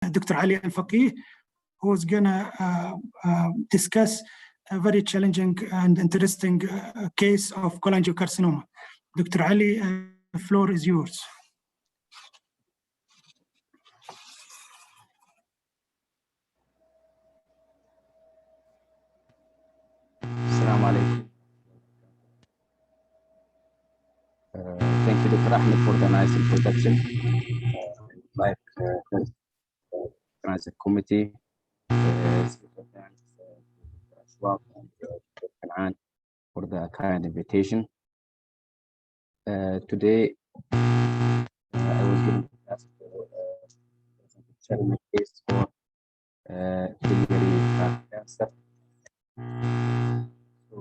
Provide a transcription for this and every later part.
Dr. Ali Al-Faqeeh, who's gonna discuss a very challenging and interesting case of cholangiocarcinoma. Dr. Ali, the floor is yours. Assalamu alaikum. Thank you, Dr. Ahmed, for the nice introduction. As a committee, Ashwaq and Kannan for the kind invitation. Today, I was given the task to present a case for biliary cancer. So,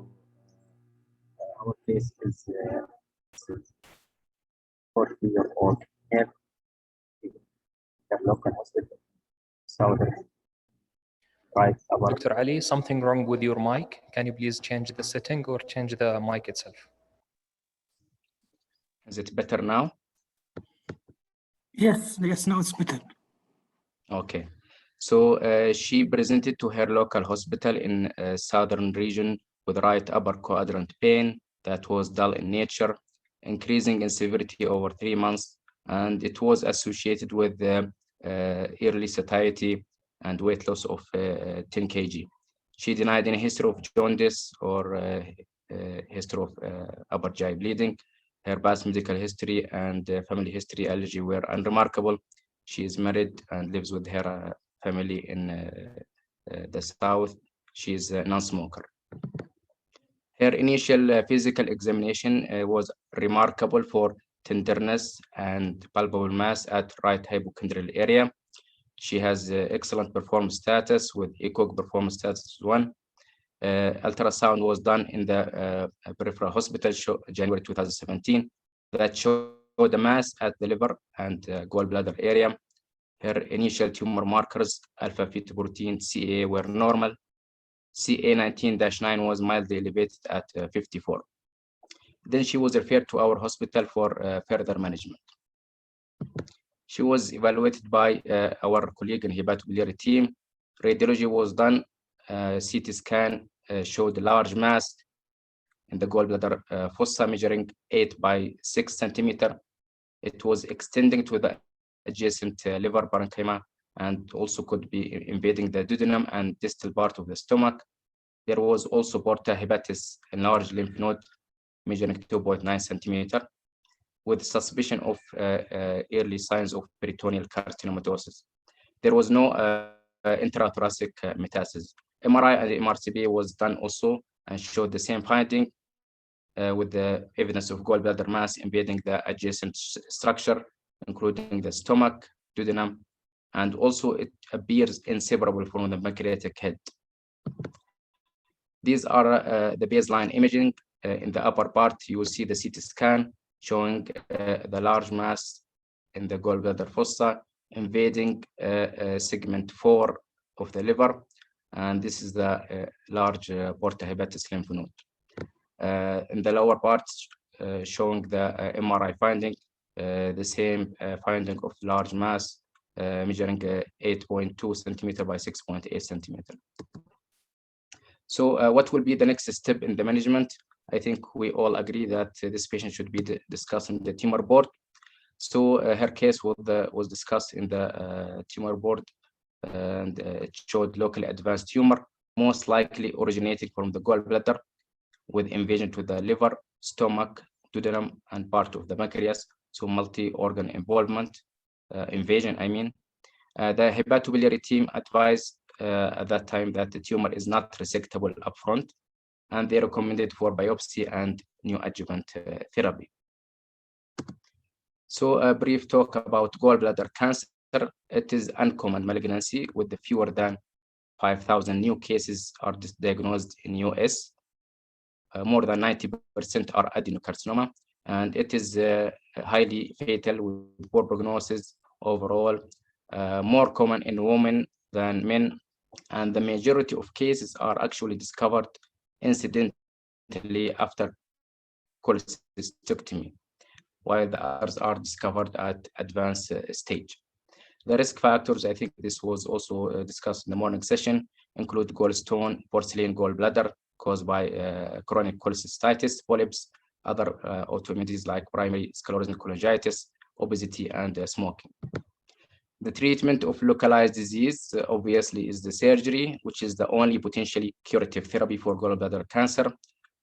our case is 40-year-old male in the local hospital, southern right about. Dr. Ali, something wrong with your mic? Can you please change the setting or change the mic itself? Is it better now? Yes, now it's better. Okay. So she presented to her local hospital in southern region with right upper quadrant pain that was dull in nature, increasing in severity over 3 months, and it was associated with early satiety and weight loss of 10 kg. She denied any history of jaundice or history of upper GI bleeding. Her past medical history and family history allergy were unremarkable. She is married and lives with her family in the south. She is a non-smoker. Her initial physical examination was remarkable for tenderness and palpable mass at right hypochondrial area. She has excellent performance status with ECOG performance status 1. Ultrasound was done in the peripheral hospital January 2017 that showed the mass at the liver and gallbladder area. Her initial tumor markers, alpha-fetoprotein CA, were normal. CA19-9 was mildly elevated at 54. Then she was referred to our hospital for further management. She was evaluated by our colleague in hepatobiliary team. Radiology was done. CT scan showed a large mass in the gallbladder fossa measuring 8 by 6 centimeter. It was extending to the adjacent liver parenchyma and also could be invading the duodenum and distal part of the stomach. There was also porta hepatis, enlarged lymph node measuring 2.9 centimeter with suspicion of early signs of peritoneal carcinomatosis. There was no intrathoracic metastasis. MRI and MRCP was done also and showed the same finding with the evidence of gallbladder mass invading the adjacent structure, including the stomach, duodenum, and also it appears inseparable from the pancreatic head. These are the baseline imaging. In the upper part, you will see the CT scan showing the large mass in the gallbladder fossa invading segment 4 of the liver, and this is the large porta hepatis lymph node. In the lower part, showing the MRI finding, the same finding of large mass measuring 8.2 centimeter by 6.8 centimeter. So what will be the next step in the management? I think we all agree that this patient should be discussed in the tumor board. So her case was discussed in the tumor board, and it showed locally advanced tumor, most likely originating from the gallbladder with invasion to the liver, stomach, duodenum, and part of the pancreas, so multi-organ involvement, invasion, I mean. The hepatobiliary team advised at that time that the tumor is not resectable upfront, and they recommended for biopsy and neoadjuvant therapy. So a brief talk about gallbladder cancer. It is uncommon malignancy with the fewer than 5,000 new cases are diagnosed in US. More than 90% are adenocarcinoma, and it is highly fatal with poor prognosis overall, more common in women than men, and the majority of cases are actually discovered incidentally after cholecystectomy, while the others are discovered at advanced stage. The risk factors, I think this was also discussed in the morning session, include gallstone, porcelain gallbladder caused by chronic cholecystitis, polyps, other autoimmune diseases like primary sclerosing cholangitis, obesity, and smoking. The treatment of localized disease, obviously, is the surgery, which is the only potentially curative therapy for gallbladder cancer.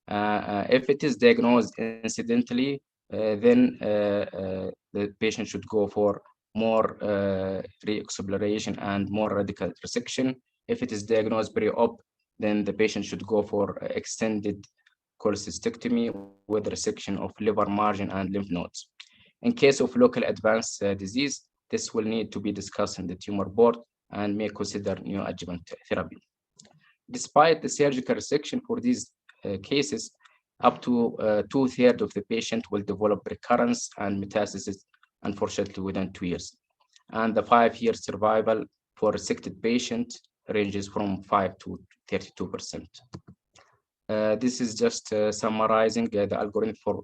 If it is diagnosed incidentally, then the patient should go for more re-exploration and more radical resection. If it is diagnosed pre-op, then the patient should go for extended cholecystectomy with resection of liver margin and lymph nodes. In case of local advanced disease, this will need to be discussed in the tumor board and may consider neoadjuvant therapy. Despite the surgical resection for these cases, up to 2/3 of the patient will develop recurrence and metastasis, unfortunately, within 2 years. And the 5-year survival for resected patient ranges from 5 to 32%. This is just summarizing the algorithm for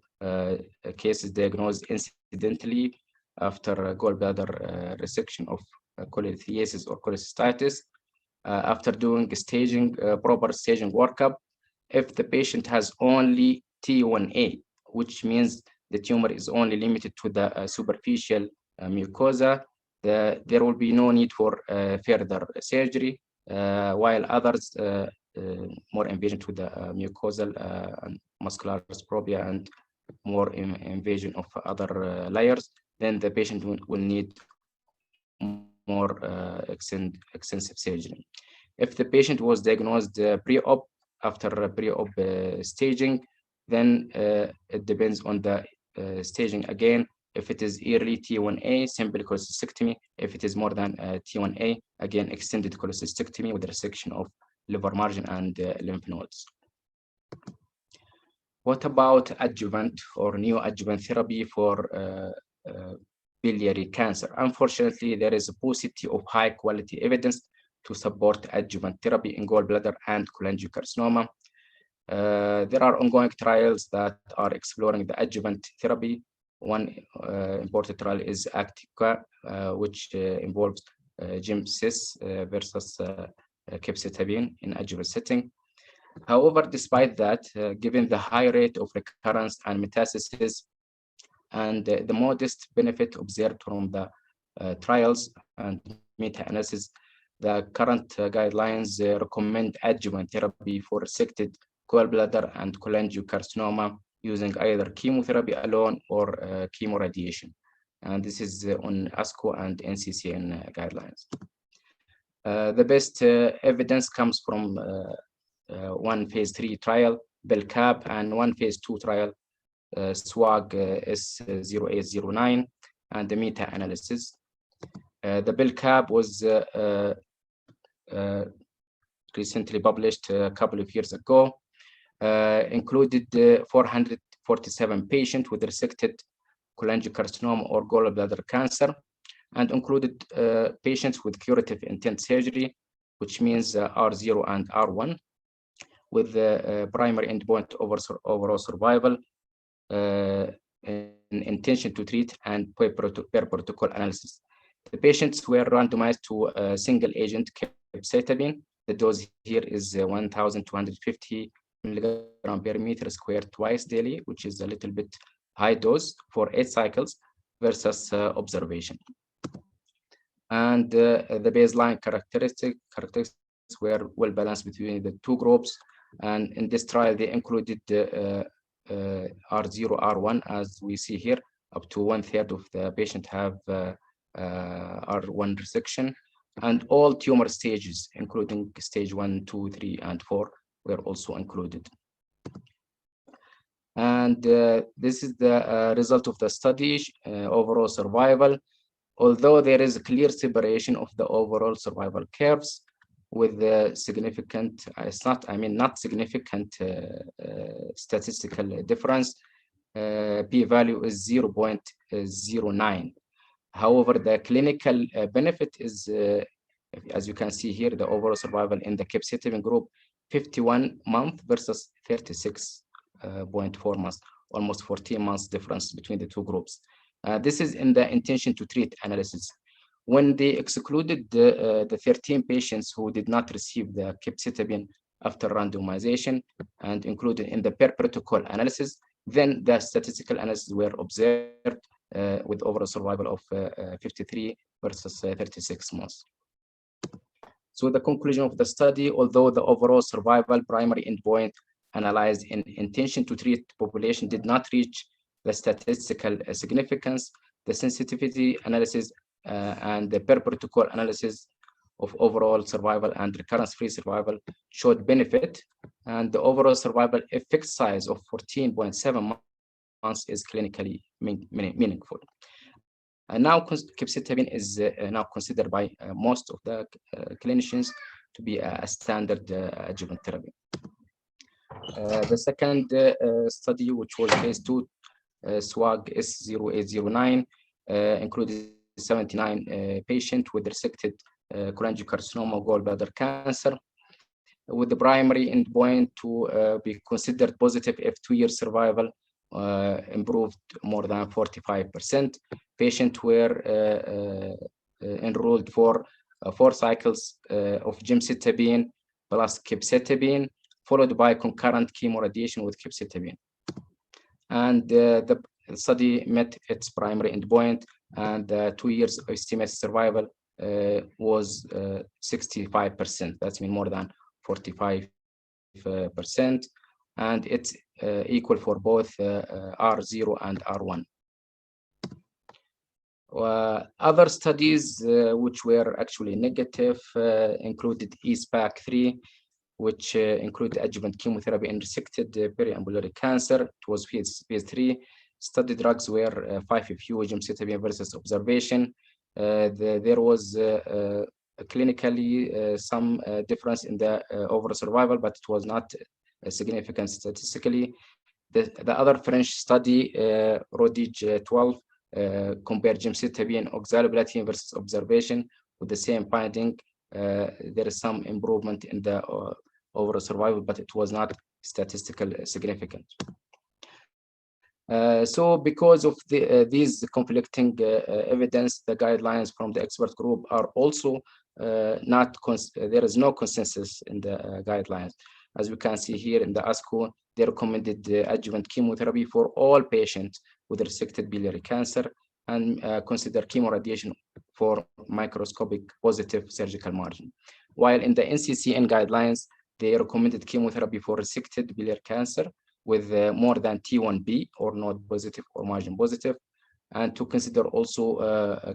cases diagnosed incidentally after gallbladder resection of cholelithiasis or cholecystitis. After doing staging, proper staging workup, if the patient has only T1A, which means the tumor is only limited to the superficial mucosa, there will be no need for further surgery, while others more invasion to the mucosal and muscular dysprobia and more invasion of other layers, then the patient will need more extensive surgery. If the patient was diagnosed pre-op, after pre-op staging, then it depends on the staging again. If it is early T1A, simple cholecystectomy. If it is more than T1A, again, extended cholecystectomy with resection of liver margin and lymph nodes. What about adjuvant or neoadjuvant therapy for biliary cancer? Unfortunately, there is a paucity of high quality evidence to support adjuvant therapy in gallbladder and cholangiocarcinoma. There are ongoing trials that are exploring the adjuvant therapy. One important trial is ACTICA, which involves gemcitabine versus capecitabine in adjuvant setting. However, despite that, given the high rate of recurrence and metastasis and the modest benefit observed from the trials and meta-analysis, the current guidelines recommend adjuvant therapy for resected gallbladder and cholangiocarcinoma using either chemotherapy alone or chemoradiation. And this is on ASCO and NCCN guidelines. The best evidence comes from one phase 3 trial, BELCAP, and one phase 2 trial, SWAG S0809, and the meta-analysis. The BELCAP was recently published a couple of years ago, included 447 patients with resected cholangiocarcinoma or gallbladder cancer, and included patients with curative intent surgery, which means R0 and R1, with the primary endpoint overall survival, intention to treat, and per protocol analysis. The patients were randomized to single agent capecitabine. The dose here is 1,250 milligram per meter squared twice daily, which is a little bit high dose for 8 cycles versus observation. And the baseline characteristics were well balanced between the two groups. And in this trial, they included R0, R1, as we see here. Up to 1/3 of the patient have R1 resection, and all tumor stages, including stage 1, 2, 3, and 4, were also included. And this is the result of the study, overall survival. Although there is a clear separation of the overall survival curves with the significant, not significant statistical difference, p-value is 0.09. However, the clinical benefit is, as you can see here, the overall survival in the capecitabine group, 51 months versus 36.4 months, almost 14 months difference between the two groups. This is in the intention to treat analysis. when they excluded the 13 patients who did not receive the capecitabine after randomization and included in the per protocol analysis, then the statistical analysis were observed with overall survival of 53 versus 36 months. So the conclusion of the study, although the overall survival primary endpoint analyzed in intention to treat population did not reach the statistical significance, the sensitivity analysis and the per protocol analysis of overall survival and recurrence-free survival showed benefit, and the overall survival effect size of 14.7 months is clinically meaningful. And now capecitabine is now considered by most of the clinicians to be a standard adjuvant therapy. The second study, which was phase 2, SWAG S0809, included 79 patients with resected cholangiocarcinoma gallbladder cancer, with the primary endpoint to be considered positive if 2-year survival improved more than 45%. Patients were enrolled for 4 cycles of gemcitabine plus capecitabine, followed by concurrent chemoradiation with capecitabine. And the study met its primary endpoint, and 2 years estimated survival was 65%. That's mean more than 45%, and it's equal for both R0 and R1. Other studies which were actually negative included ESPAC3, which included adjuvant chemotherapy in resected periambulary cancer. It was phase 3. Study drugs were 5-FU gemcitabine versus observation. There was clinically some difference in the overall survival, but it was not significant statistically. The other French study, Radiology 12, compared gemcitabine oxaliplatin versus observation with the same finding. There is some improvement in the overall survival, but it was not statistically significant. So because of these conflicting evidence, the guidelines from the expert group are also not, there is no consensus in the guidelines. As we can see here in the ASCO, they recommended adjuvant chemotherapy for all patients with resected biliary cancer and consider chemoradiation for microscopic positive surgical margin. While in the NCCN guidelines, they recommended chemotherapy for resected biliary cancer with more than T1B or node positive or margin positive, and to consider also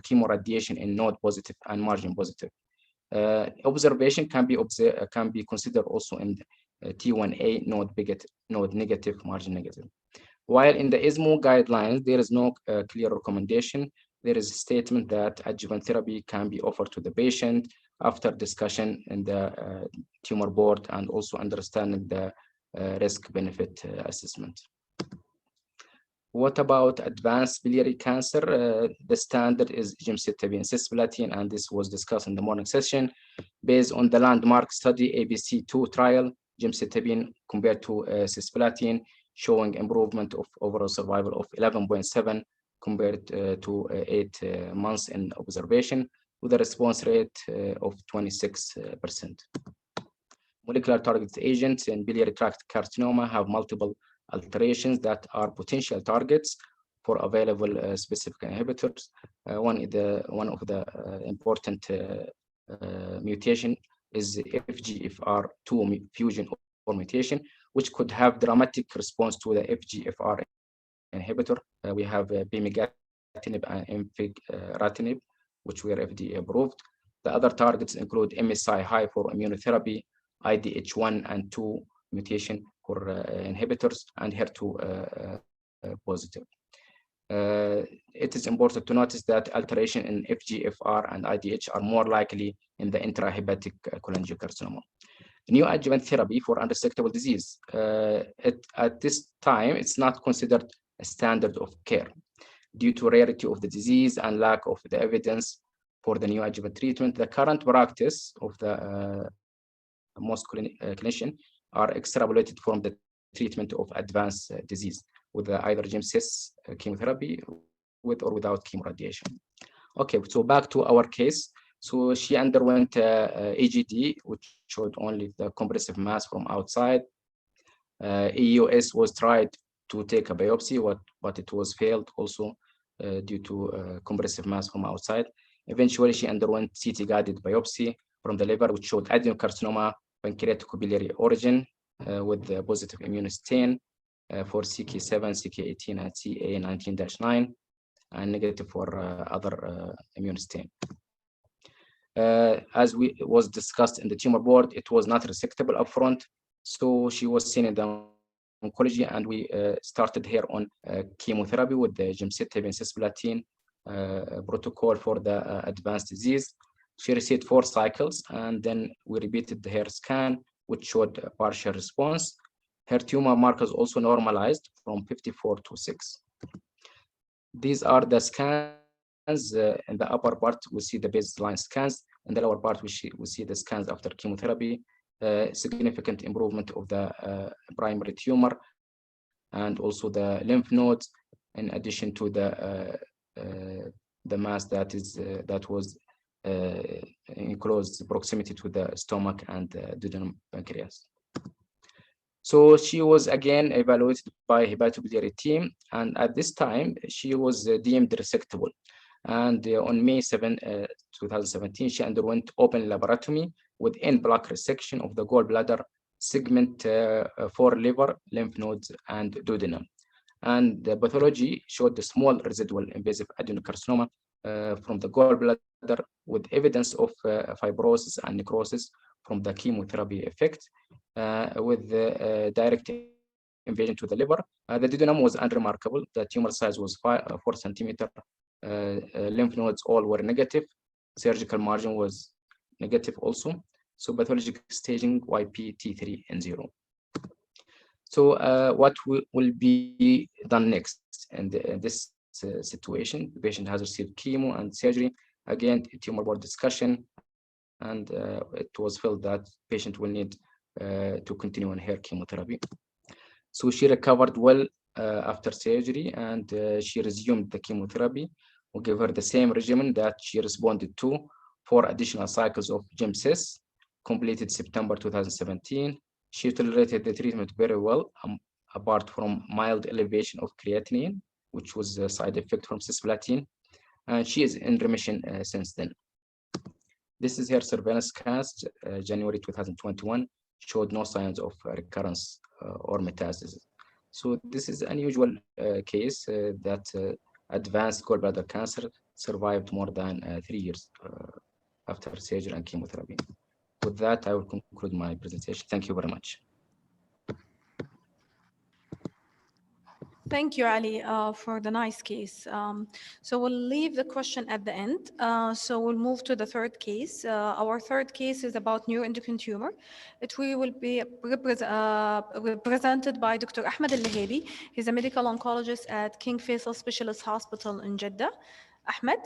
chemoradiation in node positive and margin positive. Observation can be considered also in T1A node negative, margin negative. While in the ESMO guidelines, there is no clear recommendation. There is a statement that adjuvant therapy can be offered to the patient after discussion in the tumor board and also understanding the risk-benefit assessment. What about advanced biliary cancer? The standard is gemcitabine cisplatin, and this was discussed in the morning session. Based on the landmark study ABC2 trial, gemcitabine compared to cisplatin, showing improvement of overall survival of 11.7 compared to 8 months in observation, with a response rate of 26%. Molecular targeted agents in biliary tract carcinoma have multiple alterations that are potential targets for available specific inhibitors. One of the important mutation is FGFR2 fusion or mutation, which could have dramatic response to the FGFR inhibitor. We have pemigatinib and infigratinib, which were FDA approved. The other targets include MSI high for immunotherapy, IDH1 and 2 mutation for inhibitors, and HER2 positive. It is important to notice that alteration in FGFR and IDH are more likely in the intrahepatic cholangiocarcinoma. Neoadjuvant therapy for unresectable disease. At this time, it's not considered a standard of care due to rarity of the disease and lack of the evidence for the neoadjuvant treatment. The current practice of the most clinicians are extrapolated from the treatment of advanced disease with either gemcis chemotherapy with or without chemoradiation. Okay, so back to our case. So she underwent AGD, which showed only the compressive mass from outside. EUS was tried to take a biopsy, but it was failed also due to compressive mass from outside. Eventually, she underwent CT-guided biopsy from the liver, which showed adenocarcinoma, pancreatobiliary origin with the positive immune stain for CK7, CK18, and CA19-9, and negative for other immune stain. As was discussed in the tumor board, it was not resectable upfront, so she was seen in the oncology, and we started her on chemotherapy with the gemcitabine cisplatin protocol for the advanced disease. She received 4 cycles, and then we repeated her scan, which showed a partial response. Her tumor markers also normalized from 54 to 6. These are the scans. In the upper part, we see the baseline scans. In the lower part, we see the scans after chemotherapy. Significant improvement of the primary tumor and also the lymph nodes, in addition to the mass that was in close proximity to the stomach and duodenum pancreas. So she was again evaluated by hepatobiliary team, and at this time she was deemed resectable. And on May 7, 2017, she underwent open laparotomy with in-block resection of the gallbladder segment for liver, lymph nodes, and duodenum. And the pathology showed the small residual invasive adenocarcinoma from the gallbladder with evidence of fibrosis and necrosis from the chemotherapy effect with direct invasion to the liver. The duodenum was unremarkable. The tumor size was 4 centimeter. Lymph nodes all were negative. Surgical margin was negative also. So pathologic staging YPT3N0. So what will be done next in this situation? The patient has received chemo and surgery. Again, tumor board discussion, and it was felt that patient will need to continue on her chemotherapy. So she recovered well after surgery, and she resumed the chemotherapy. We gave her the same regimen that she responded to, 4 additional cycles of GemCis, completed September 2017. She tolerated the treatment very well, apart from mild elevation of creatinine, which was a side effect from cisplatin, and she is in remission since then. This is her surveillance scans, January 2021, showed no signs of recurrence or metastasis. So this is an unusual case that advanced gallbladder cancer survived more than 3 years after surgery and chemotherapy. With that, I will conclude my presentation. Thank you very much. Thank you, Ali, for the nice case. So we'll leave the question at the end. So we'll move to the third case. Our third case is about neuroendocrine tumor. It will be represented by Dr. Ahmed Al-Lahabi. He's a medical oncologist at King Faisal Specialist Hospital in Jeddah. Ahmed?